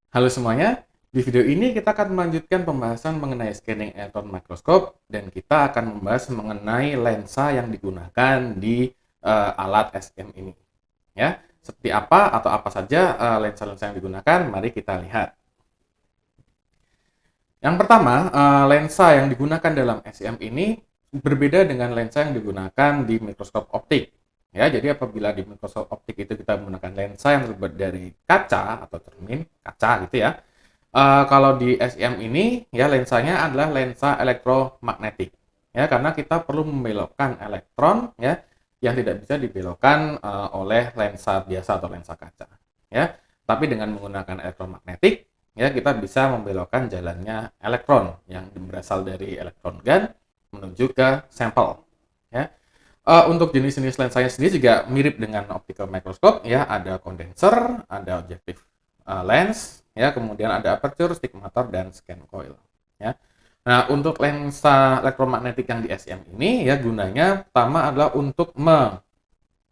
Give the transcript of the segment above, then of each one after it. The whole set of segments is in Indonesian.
Halo semuanya, di video ini kita akan melanjutkan pembahasan mengenai scanning electron microscope dan kita akan membahas mengenai lensa yang digunakan di alat SEM ini. Ya, seperti apa atau apa saja lensa-lensa yang digunakan, mari kita lihat. Yang pertama, lensa yang digunakan dalam SEM ini berbeda dengan lensa yang digunakan di mikroskop optik. Ya, jadi apabila di mikroskop optik itu kita menggunakan lensa yang terbuat dari kaca atau cermin kaca gitu ya. Kalau di SEM ini ya lensanya adalah lensa elektromagnetik. Ya, karena kita perlu membelokkan elektron ya yang tidak bisa dibelokkan oleh lensa biasa atau lensa kaca. Ya, tapi dengan menggunakan elektromagnetik ya kita bisa membelokkan jalannya elektron yang berasal dari elektron gun menuju ke sampel. Ya. Untuk jenis-jenis lensanya sendiri juga mirip dengan optical microscope ya, ada condenser, ada objective lens, ya, kemudian ada aperture, stigmator dan scan coil, ya. Nah, untuk lensa elektromagnetik yang di SEM ini ya gunanya pertama adalah untuk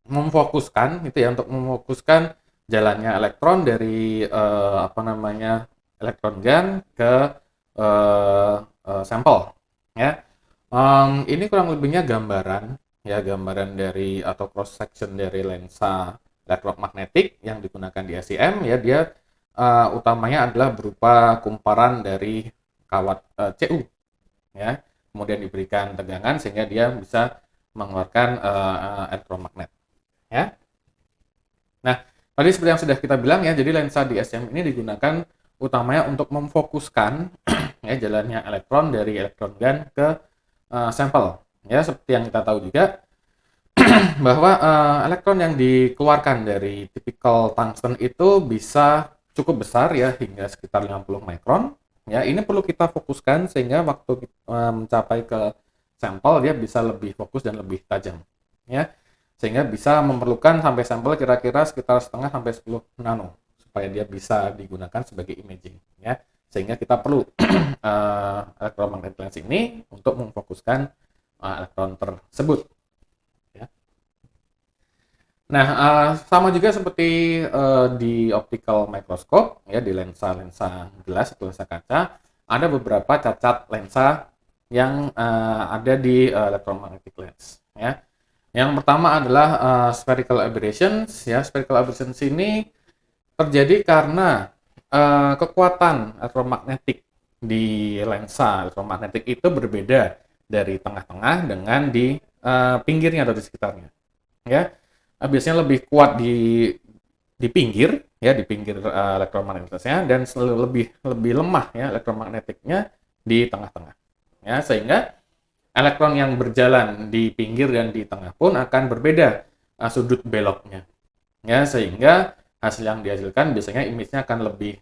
memfokuskan gitu ya, untuk memfokuskan jalannya elektron dari apa namanya elektron gun ke sampel, ya. Ini kurang lebihnya gambaran ya gambaran dari atau cross section dari lensa elektromagnetik yang digunakan di SEM ya dia utamanya adalah berupa kumparan dari kawat CU ya kemudian diberikan tegangan sehingga dia bisa mengeluarkan elektromagnet ya. Nah, tadi seperti yang sudah kita bilang ya, jadi lensa di SEM ini digunakan utamanya untuk memfokuskan ya jalannya elektron dari elektron gun ke sampel. Ya, seperti yang kita tahu juga bahwa elektron yang dikeluarkan dari tipikal tungsten itu bisa cukup besar ya hingga sekitar 50 mikron. Ya, ini perlu kita fokuskan sehingga waktu mencapai ke sampel dia bisa lebih fokus dan lebih tajam. Ya, sehingga bisa memerlukan sampai sampel kira-kira sekitar setengah sampai 10 nano supaya dia bisa digunakan sebagai imaging. Ya, sehingga kita perlu electromagnetic lens ini untuk memfokuskan elektron tersebut. Ya. Nah, sama juga seperti di optical microscope, ya di lensa-lensa gelas atau lensa kaca, ada beberapa cacat lensa yang ada di electromagnetic lens. Ya. Yang pertama adalah spherical aberrations. Ya, spherical aberrations ini terjadi karena kekuatan elektromagnetik di lensa elektromagnetik itu berbeda dari tengah-tengah dengan di pinggirnya atau di sekitarnya. Ya, biasanya lebih kuat di pinggir ya di pinggir elektromagnetisnya dan lebih lebih lemah ya elektromagnetiknya di tengah-tengah. Ya, sehingga elektron yang berjalan di pinggir dan di tengah pun akan berbeda sudut beloknya. Ya, sehingga hasil yang dihasilkan biasanya image-nya akan lebih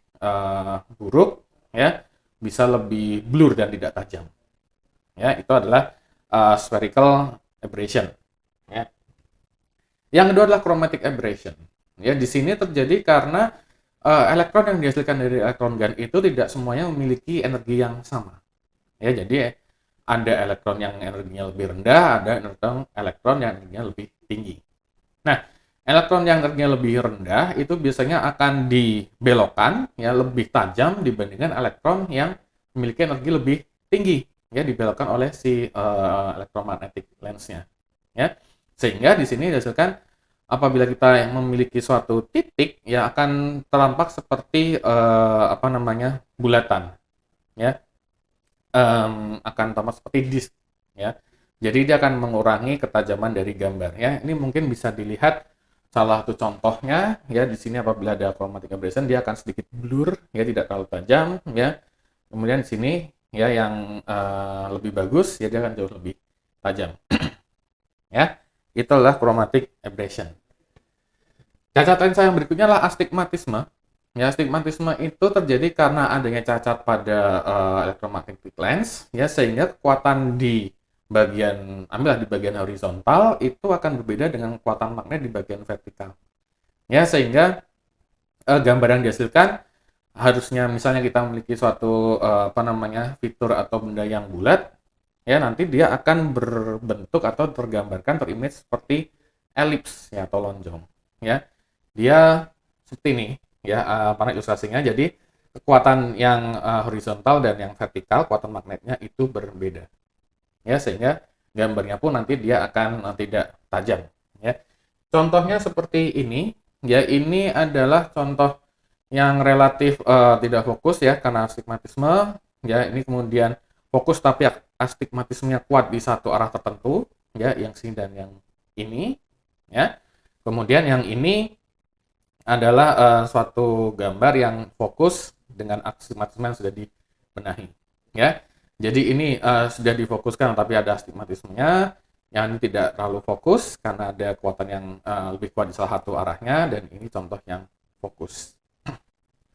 buruk ya, bisa lebih blur dan tidak tajam. Ya, itu adalah spherical aberration. Ya. Yang kedua adalah chromatic aberration. Ya, di sini terjadi karena elektron yang dihasilkan dari elektron gun itu tidak semuanya memiliki energi yang sama. Ya, jadi ada elektron yang energinya lebih rendah, ada elektron yang energinya lebih tinggi. Nah, elektron yang energinya lebih rendah itu biasanya akan dibelokkan ya lebih tajam dibandingkan elektron yang memiliki energi lebih tinggi ya dibelokkan oleh si electromagnetic lensnya ya sehingga di sini dihasilkan apabila kita memiliki suatu titik ya akan terlampak seperti apa namanya bulatan ya akan tampak seperti disk ya. Jadi dia akan mengurangi ketajaman dari gambar ya. Ini mungkin bisa dilihat salah satu contohnya ya di sini apabila ada chromatic aberration dia akan sedikit blur ya tidak terlalu tajam ya. Kemudian di sini ya yang lebih bagus ya dia akan jauh lebih tajam. Ya. Itulah chromatic aberration. Cacat lensa yang berikutnya adalah astigmatisme. Ya, astigmatisme itu terjadi karena adanya cacat pada electromagnetic lens, ya sehingga kekuatan di ambillah di bagian horizontal itu akan berbeda dengan kekuatan magnet di bagian vertikal. Ya, sehingga gambar yang dihasilkan harusnya misalnya kita memiliki suatu apa namanya fitur atau benda yang bulat, ya nanti dia akan berbentuk atau tergambarkan terimage seperti elips ya atau lonjong. Ya, dia seperti ini ya apa ilustrasinya jadi kekuatan yang horizontal dan yang vertikal, kekuatan magnetnya itu berbeda. Ya, sehingga gambarnya pun nanti dia akan tidak tajam. Ya. Contohnya seperti ini, ya ini adalah contoh yang relatif tidak fokus ya karena astigmatisme. Ya, ini kemudian fokus tapi astigmatismenya kuat di satu arah tertentu, ya yang sini dan yang ini. Ya. Kemudian yang ini adalah suatu gambar yang fokus dengan astigmatisme yang sudah dibenahi. Ya, jadi ini sudah difokuskan tapi ada astigmatismenya, yang ini tidak terlalu fokus karena ada kekuatan yang lebih kuat di salah satu arahnya, dan ini contoh yang fokus.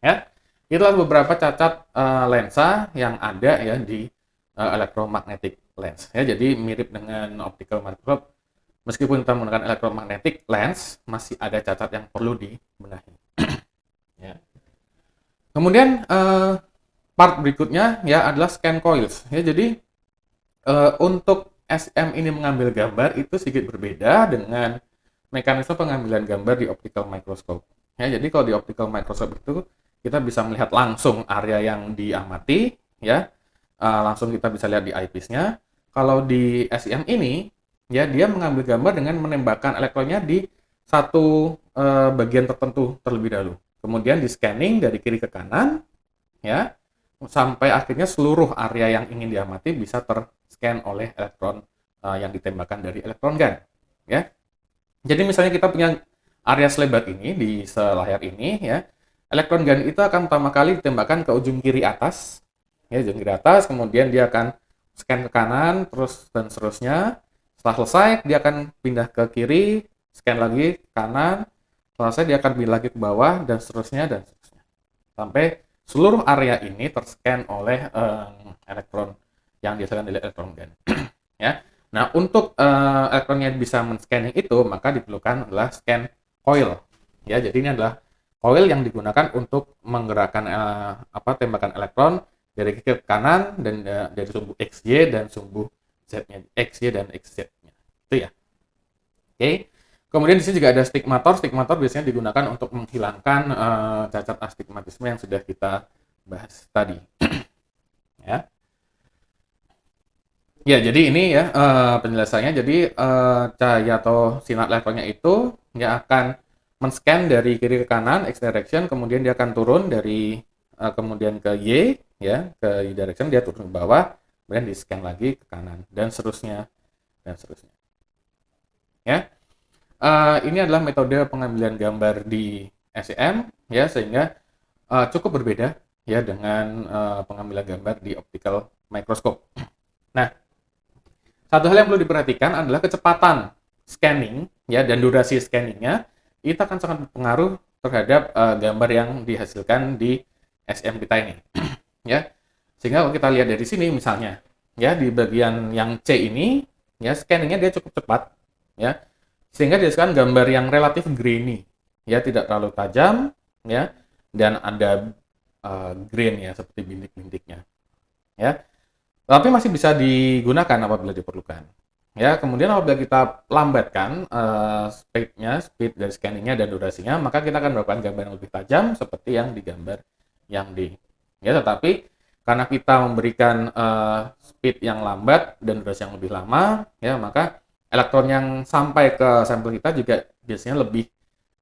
Ya, itulah beberapa cacat lensa yang ada ya di electromagnetic lens. Ya, jadi mirip dengan optical microscope. Meskipun kita menggunakan electromagnetic lens, masih ada cacat yang perlu dibenahi. Ya. Kemudian part berikutnya ya adalah scan coils. Ya, jadi untuk SM ini mengambil gambar itu sedikit berbeda dengan mekanisme pengambilan gambar di optical microscope. Ya, jadi kalau di optical microscope itu kita bisa melihat langsung area yang diamati, ya, langsung kita bisa lihat di eyepiece-nya. Kalau di SEM ini, ya dia mengambil gambar dengan menembakkan elektronnya di satu bagian tertentu terlebih dahulu. Kemudian di scanning dari kiri ke kanan, ya, sampai akhirnya seluruh area yang ingin diamati bisa terscan oleh elektron yang ditembakkan dari elektron gun. Ya, jadi misalnya kita punya area selebar ini di selayar ini, ya, elektron gun itu akan pertama kali ditembakkan ke ujung kiri atas, ya, ujung kiri atas, kemudian dia akan scan ke kanan, terus dan seterusnya. Setelah selesai, dia akan pindah ke kiri, scan lagi ke kanan, selesai dia akan pindah lagi ke bawah, dan seterusnya, sampai seluruh area ini terscan oleh elektron yang dihasilkan dari elektron gun. Ya. Nah, untuk elektronnya bisa men-scanning itu, maka diperlukan adalah scan coil. Ya, jadi ini adalah coil yang digunakan untuk menggerakkan tembakan elektron dari kiri ke kanan dan dari sumbu XY dan sumbu Z-nya, XY dan XZ-nya. Itu ya. Oke. Kemudian di sini juga ada stigmator. Stigmator biasanya digunakan untuk menghilangkan cacat astigmatisme yang sudah kita bahas tadi. Ya. Ya, jadi ini ya penjelasannya. Jadi cahaya atau sinar elektronnya itu dia akan men-scan dari kiri ke kanan X direction, kemudian dia akan turun dari kemudian ke Y, ya, ke Y direction, dia turun ke bawah, kemudian di-scan lagi ke kanan dan seterusnya dan seterusnya. Ya. Ini adalah metode pengambilan gambar di SEM, ya, sehingga cukup berbeda ya dengan pengambilan gambar di optical microscope. Nah, satu hal yang perlu diperhatikan adalah kecepatan scanning, ya, dan durasi scanningnya itu akan sangat berpengaruh terhadap gambar yang dihasilkan di SEM kita ini. Ya, sehingga kalau kita lihat dari sini misalnya, ya, di bagian yang C ini, ya, scanningnya dia cukup cepat, ya, sehingga dihasilkan gambar yang relatif grainy, ya, tidak terlalu tajam, ya, dan ada grain ya seperti bintik-bintiknya, ya. Tapi masih bisa digunakan apabila diperlukan. Ya, kemudian apabila kita lambatkan speed dari scanningnya dan durasinya, maka kita akan mendapatkan gambar yang lebih tajam seperti yang digambar yang D. Ya, tetapi karena kita memberikan speed yang lambat dan durasi yang lebih lama, ya, maka elektron yang sampai ke sampel kita juga biasanya lebih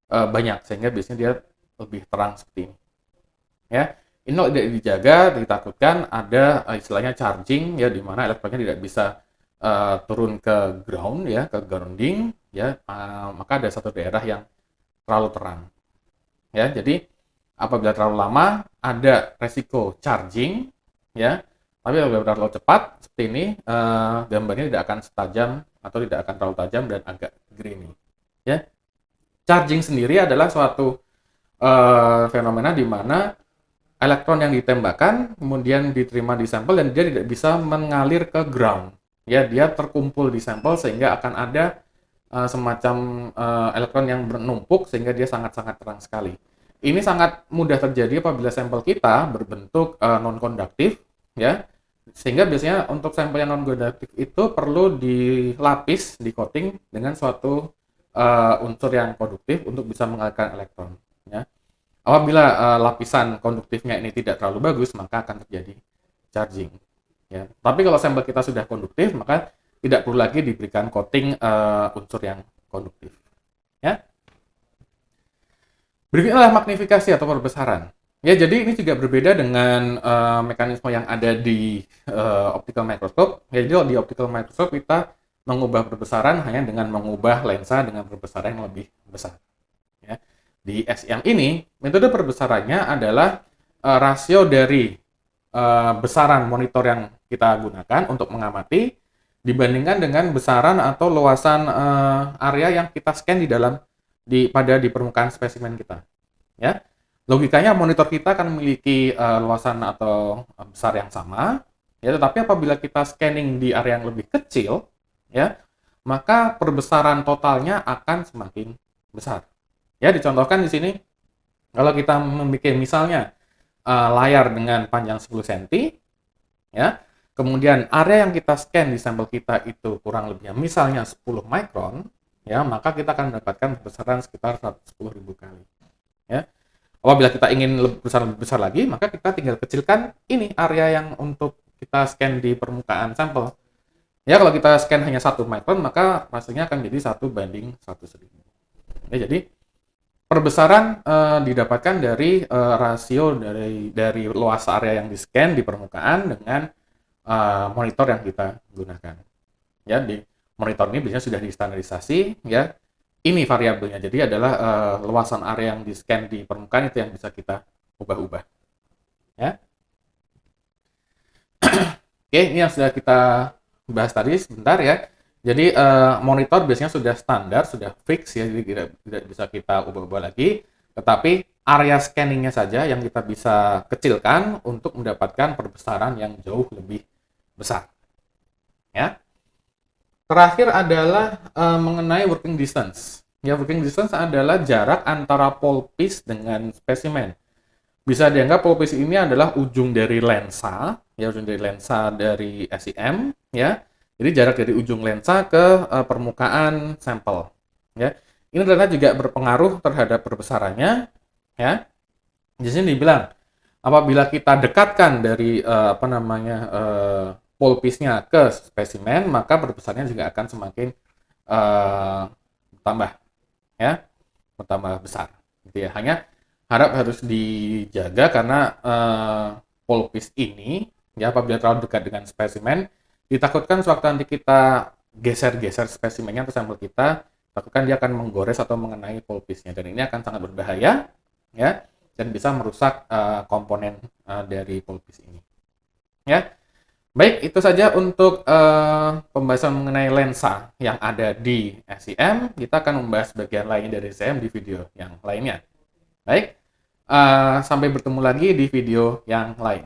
banyak, sehingga biasanya dia lebih terang seperti ini. Ya, ini kalau tidak dijaga, ditakutkan ada istilahnya charging, ya, di mana elektronnya tidak bisa turun ke ground, ya, ke grounding, ya, maka ada satu daerah yang terlalu terang. Ya, jadi apabila terlalu lama ada resiko charging, ya, tapi apabila terlalu cepat seperti ini, gambarnya tidak akan setajam atau tidak akan terlalu tajam dan agak grainy. Ya, charging sendiri adalah suatu fenomena di mana elektron yang ditembakkan kemudian diterima di sampel dan dia tidak bisa mengalir ke ground. Ya, dia terkumpul di sampel sehingga akan ada semacam elektron yang menumpuk sehingga dia sangat-sangat terang sekali. Ini sangat mudah terjadi apabila sampel kita berbentuk non-konduktif, ya. Sehingga biasanya untuk sampel yang non-konduktif itu perlu dilapis, di coating dengan suatu unsur yang konduktif untuk bisa mengalirkan elektron, ya. Apabila lapisan konduktifnya ini tidak terlalu bagus, maka akan terjadi charging. Ya. Tapi kalau sampel kita sudah konduktif, maka tidak perlu lagi diberikan coating unsur yang konduktif. Ya. Berikutnya adalah magnifikasi atau perbesaran. Ya, jadi ini juga berbeda dengan mekanisme yang ada di optical microscope. Ya, jadi di optical microscope kita mengubah perbesaran hanya dengan mengubah lensa dengan perbesaran yang lebih besar. Ya. Di SEM ini, metode perbesarannya adalah rasio dari besaran monitor yang kita gunakan untuk mengamati dibandingkan dengan besaran atau luasan area yang kita scan di permukaan spesimen kita. Ya, logikanya monitor kita akan memiliki luasan atau besar yang sama, ya, tetapi apabila kita scanning di area yang lebih kecil, ya, maka perbesaran totalnya akan semakin besar. Ya, dicontohkan di sini, kalau kita membuat misalnya layar dengan panjang 10 cm, ya, kemudian area yang kita scan di sampel kita itu kurang lebihnya misalnya 10 micron, ya, maka kita akan mendapatkan perbesaran sekitar 110.000 kali. Ya. Apabila kita ingin lebih besar lagi, maka kita tinggal kecilkan ini area yang untuk kita scan di permukaan sampel. Ya, kalau kita scan hanya 1 micron, maka hasilnya akan menjadi 1:100.000. Ya, jadi perbesaran didapatkan dari rasio dari luas area yang di-scan di permukaan dengan monitor yang kita gunakan. Ya, di monitor ini biasanya sudah distandarisasi, ya. Ini variabelnya. Jadi adalah luasan area yang di-scan di permukaan itu yang bisa kita ubah-ubah. Ya. Oke, ini yang sudah kita bahas tadi sebentar ya. Jadi monitor biasanya sudah standar, sudah fix ya, jadi tidak bisa kita ubah-ubah lagi. Tetapi area scanningnya saja yang kita bisa kecilkan untuk mendapatkan perbesaran yang jauh lebih besar. Ya. Terakhir adalah mengenai working distance. Ya, working distance adalah jarak antara pole piece dengan spesimen. Bisa dianggap pole piece ini adalah ujung dari lensa, ya, ujung dari lensa dari SEM, ya. Jadi jarak dari ujung lensa ke permukaan sampel, ya. Ini ternyata juga berpengaruh terhadap perbesarannya, ya. Di sini dibilang apabila kita dekatkan dari pole piece-nya ke spesimen, maka perbesarannya juga akan semakin bertambah, ya, bertambah besar. Gitu ya. Hanya harus dijaga karena pole piece ini, ya, apabila terlalu dekat dengan spesimen, ditakutkan sewaktu nanti kita geser-geser spesimennya atau sampel kita, takutkan dia akan menggores atau mengenai pole piece-nya, dan ini akan sangat berbahaya, ya, dan bisa merusak komponen dari pole piece ini. Ya, baik, itu saja untuk pembahasan mengenai lensa yang ada di SEM. Kita akan membahas bagian lain dari SEM di video yang lainnya. Baik, sampai bertemu lagi di video yang lain.